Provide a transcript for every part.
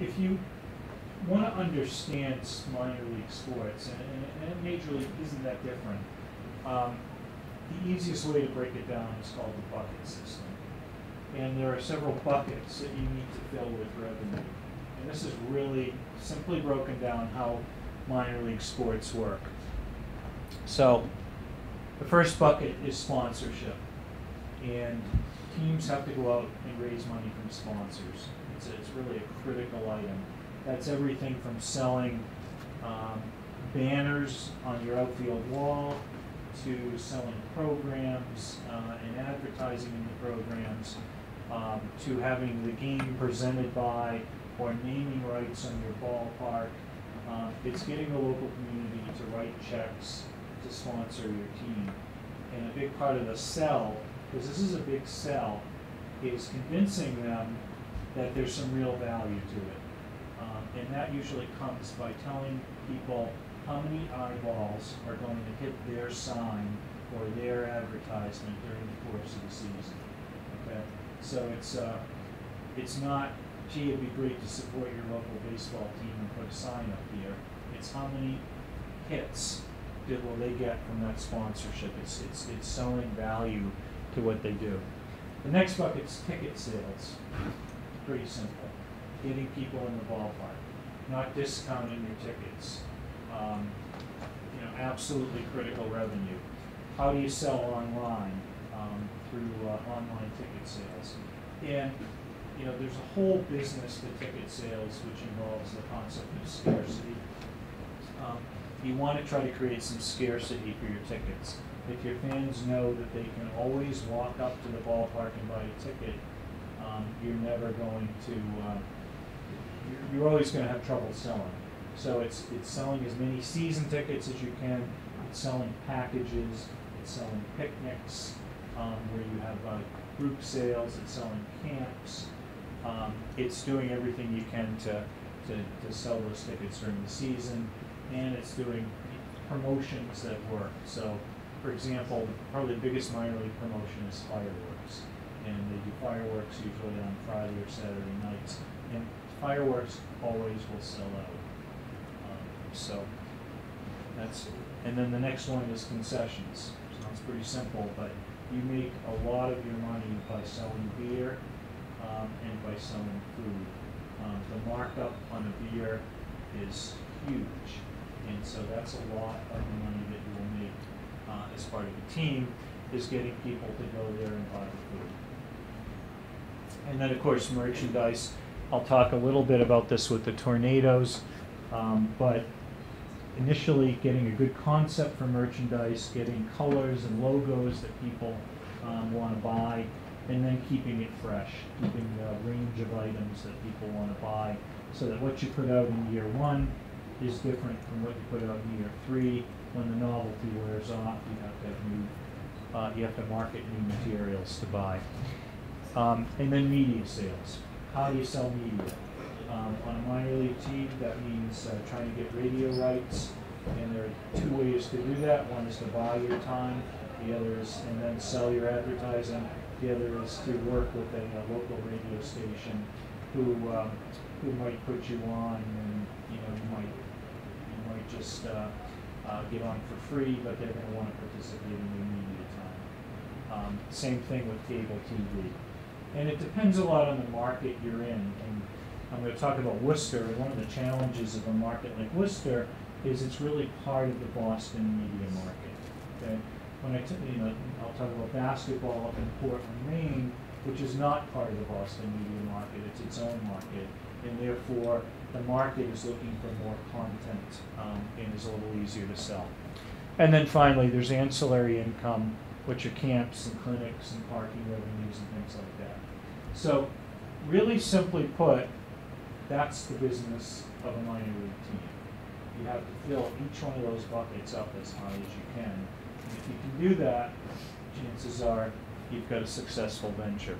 If you want to understand minor league sports, and Major League isn't that different, the easiest way to break it down is called the bucket system. And there are several buckets that you need to fill with revenue. And this is really simply broken down how minor league sports work. So the first bucket is sponsorship. And teams have to go out and raise money from sponsors. It's really a critical item. That's everything from selling banners on your outfield wall to selling programs and advertising in the programs, to having the game presented by or naming rights on your ballpark. It's getting the local community to write checks to sponsor your team. And a big part of the sell, because this is a big sell, is convincing them that there's some real value to it. And that usually comes by telling people how many eyeballs are going to hit their sign or their advertisement during the course of the season. Okay, so it's not, gee, it'd be great to support your local baseball team and put a sign up here. It's how many hits will they get from that sponsorship. It's selling value to what they do. The next bucket's ticket sales. Pretty simple. Getting people in the ballpark, not discounting your tickets. Absolutely critical revenue. How do you sell online through online ticket sales? And there's a whole business to ticket sales which involves the concept of scarcity. You want to try to create some scarcity for your tickets. If your fans know that they can always walk up to the ballpark and buy a ticket, you're never going to, you're always going to have trouble selling. So it's selling as many season tickets as you can, it's selling packages, it's selling picnics, where you have group sales, it's selling camps. It's doing everything you can to sell those tickets during the season, and it's doing promotions that work. So, for example, probably the biggest minor league promotion is fireworks. And they do fireworks usually on Friday or Saturday nights. And fireworks always will sell out. So that's, and then the next one is concessions. Sounds pretty simple, but you make a lot of your money by selling beer and by selling food. The markup on a beer is huge. And so that's a lot of the money that you will make as part of the team, is getting people to go there and buy the food. And then, of course, merchandise. I'll talk a little bit about this with the Tornadoes, but initially getting a good concept for merchandise, getting colors and logos that people want to buy, and then keeping it fresh, keeping a range of items that people want to buy, so that what you put out in year one is different from what you put out in year three. When the novelty wears off, you have to market new materials to buy. And then media sales. How do you sell media? On a minor league team, that means trying to get radio rights, and there are two ways to do that. One is to buy your time, the other is, and then sell your advertising. The other is to work with a local radio station who might put you on, and you might just get on for free, but they're going to want to participate in your media time. Same thing with cable TV. And it depends a lot on the market you're in. And I'm going to talk about Worcester, and one of the challenges of a market like Worcester is it's really part of the Boston media market. Okay? When I'll talk about basketball up in Portland, Maine, which is not part of the Boston media market, it's its own market, and therefore the market is looking for more content and is a little easier to sell. And then finally, there's ancillary income, which are camps and clinics and parking revenues and things like that. So really simply put, that's the business of a minor league team. You have to fill each one of those buckets up as high as you can. And if you can do that, chances are you've got a successful venture.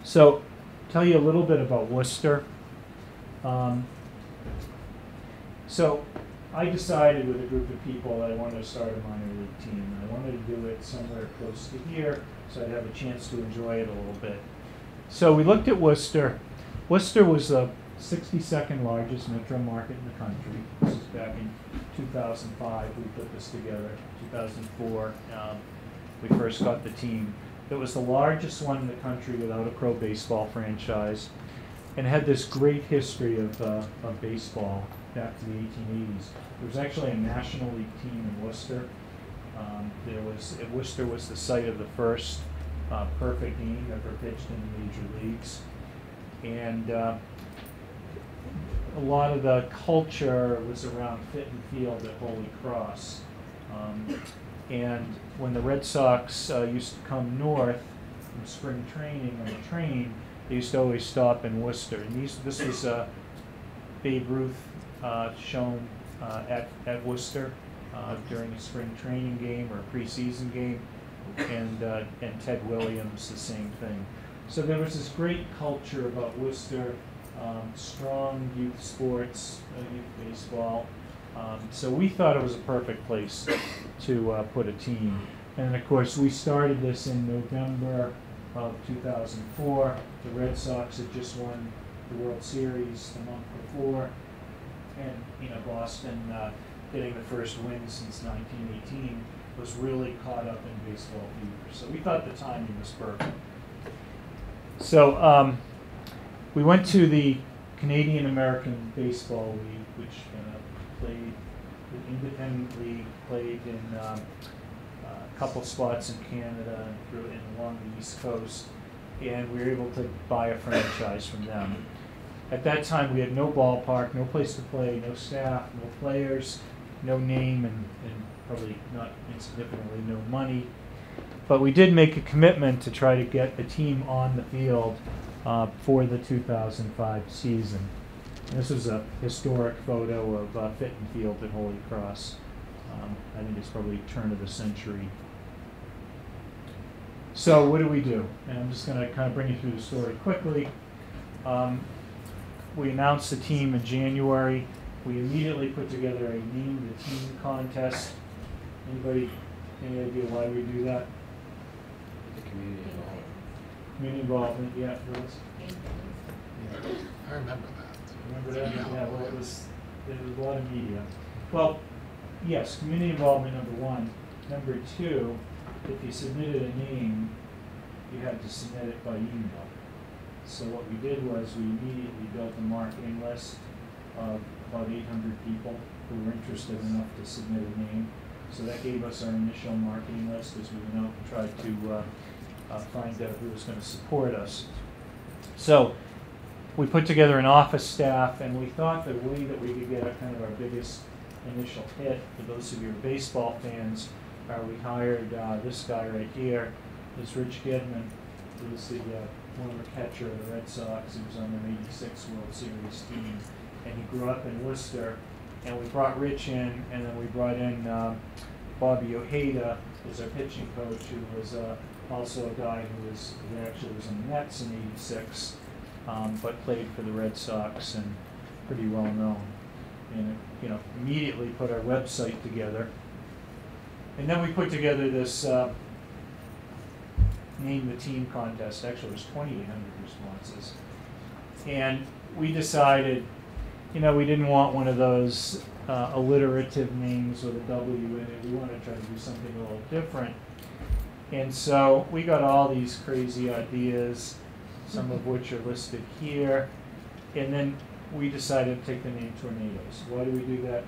So, tell you a little bit about Worcester. So, I decided with a group of people that I wanted to start a minor league team. I wanted to do it somewhere close to here, so I'd have a chance to enjoy it a little bit. So we looked at Worcester. Worcester was the 62nd largest metro market in the country. This was back in 2005. We put this together. 2004, we first got the team. It was the largest one in the country without a pro baseball franchise, and had this great history of baseball back to the 1880s. There was actually a National League team in Worcester. Worcester was the site of the first perfect game ever pitched in the major leagues. And a lot of the culture was around fit and field at Holy Cross. And when the Red Sox used to come north from spring training on the train, they used to always stop in Worcester. And this was Babe Ruth shown at Worcester during a spring training game or a preseason game, and Ted Williams, the same thing. So there was this great culture about Worcester, strong youth sports, youth baseball. So we thought it was a perfect place to put a team. And of course, we started this in November of 2004. The Red Sox had just won the World Series the month before, and Boston, getting the first win since 1918, was really caught up in baseball fever. So we thought the timing was perfect. So we went to the Canadian American Baseball League, which played independently, played in a couple spots in Canada and along the East Coast, and we were able to buy a franchise from them. At that time, we had no ballpark, no place to play, no staff, no players, no name, and probably not insignificantly, no money. But we did make a commitment to try to get a team on the field for the 2005 season. And this was a historic photo of fit and field at Holy Cross. I think it's probably turn of the century. So what do we do? And I'm just going to kind of bring you through the story quickly. We announced the team in January. We immediately put together a name the team contest. Anybody, any idea why we do that? The community involvement. Community involvement, yeah. I remember that. Remember that? Yeah, well, there was a lot of media. Well, yes, community involvement, number one. Number two, if you submitted a name, you had to submit it by email. So what we did was we immediately built a marketing list of about 800 people who were interested enough to submit a name. So that gave us our initial marketing list as we went out and tried to find out who was going to support us. So we put together an office staff, and we thought the way that we could get a kind of our biggest initial hit, for those of you who are baseball fans, we hired this guy right here, this Rich Gedman, who was the former catcher of the Red Sox. He was on their '86 World Series team, and he grew up in Worcester. And we brought Rich in, and then we brought in Bobby Ojeda as our pitching coach, who was also a guy who actually was in the Mets in '86, but played for the Red Sox and pretty well known. And immediately put our website together. And then we put together this Name the Team contest. Actually, it was 2,800 responses. And we decided, we didn't want one of those alliterative names with a W in it. We wanted to try to do something a little different. And so we got all these crazy ideas, some of which are listed here. And then we decided to take the name Tornadoes. Why do we do that?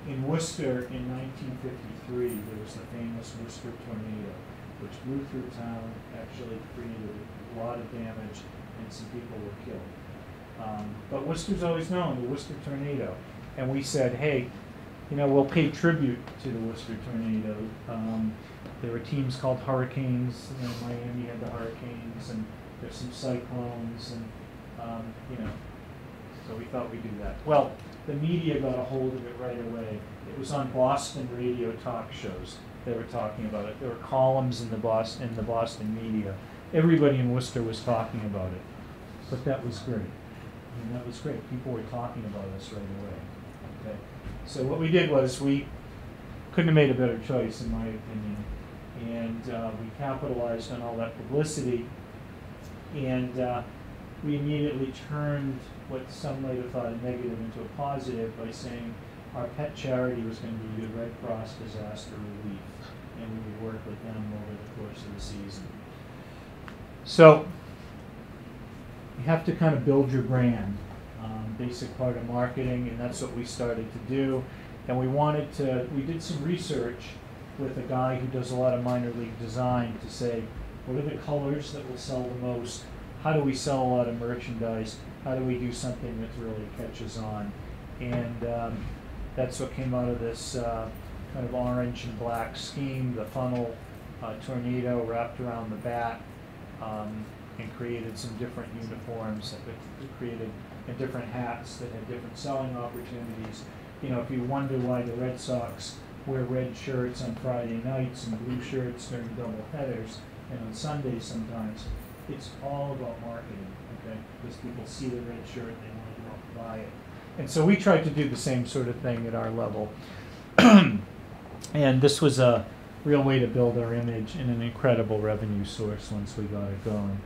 In Worcester in 1953, there was the famous Worcester Tornado, which blew through town, actually created a lot of damage, and some people were killed. But Worcester's always known the Worcester Tornado. And we said, hey, we'll pay tribute to the Worcester Tornado. There were teams called Hurricanes. Miami had the Hurricanes, and there's some Cyclones, and so we thought we'd do that. Well, the media got a hold of it right away. It was on Boston radio talk shows. They were talking about it. There were columns in the Boston media. Everybody in Worcester was talking about it. But that was great. That was great. People were talking about us right away. Okay. So what we did was we couldn't have made a better choice, in my opinion. And we capitalized on all that publicity. And we immediately turned what some might have thought a negative into a positive by saying our pet charity was going to be the Red Cross Disaster Relief, and we would work with them over the course of the season. So you have to kind of build your brand, basic part of marketing, and that's what we started to do. And we did some research with a guy who does a lot of minor league design to say, what are the colors that will sell the most? How do we sell a lot of merchandise? How do we do something that really catches on? And that's what came out of this kind of orange and black scheme, the funnel tornado wrapped around the bat, and created some different uniforms that created different hats that had different selling opportunities. You know, if you wonder why the Red Sox wear red shirts on Friday nights and blue shirts during double headers and on Sundays sometimes, it's all about marketing, okay? Because people see the red shirt, they want to go out and buy it. And so we tried to do the same sort of thing at our level. And this was a real way to build our image and an incredible revenue source once we got it going.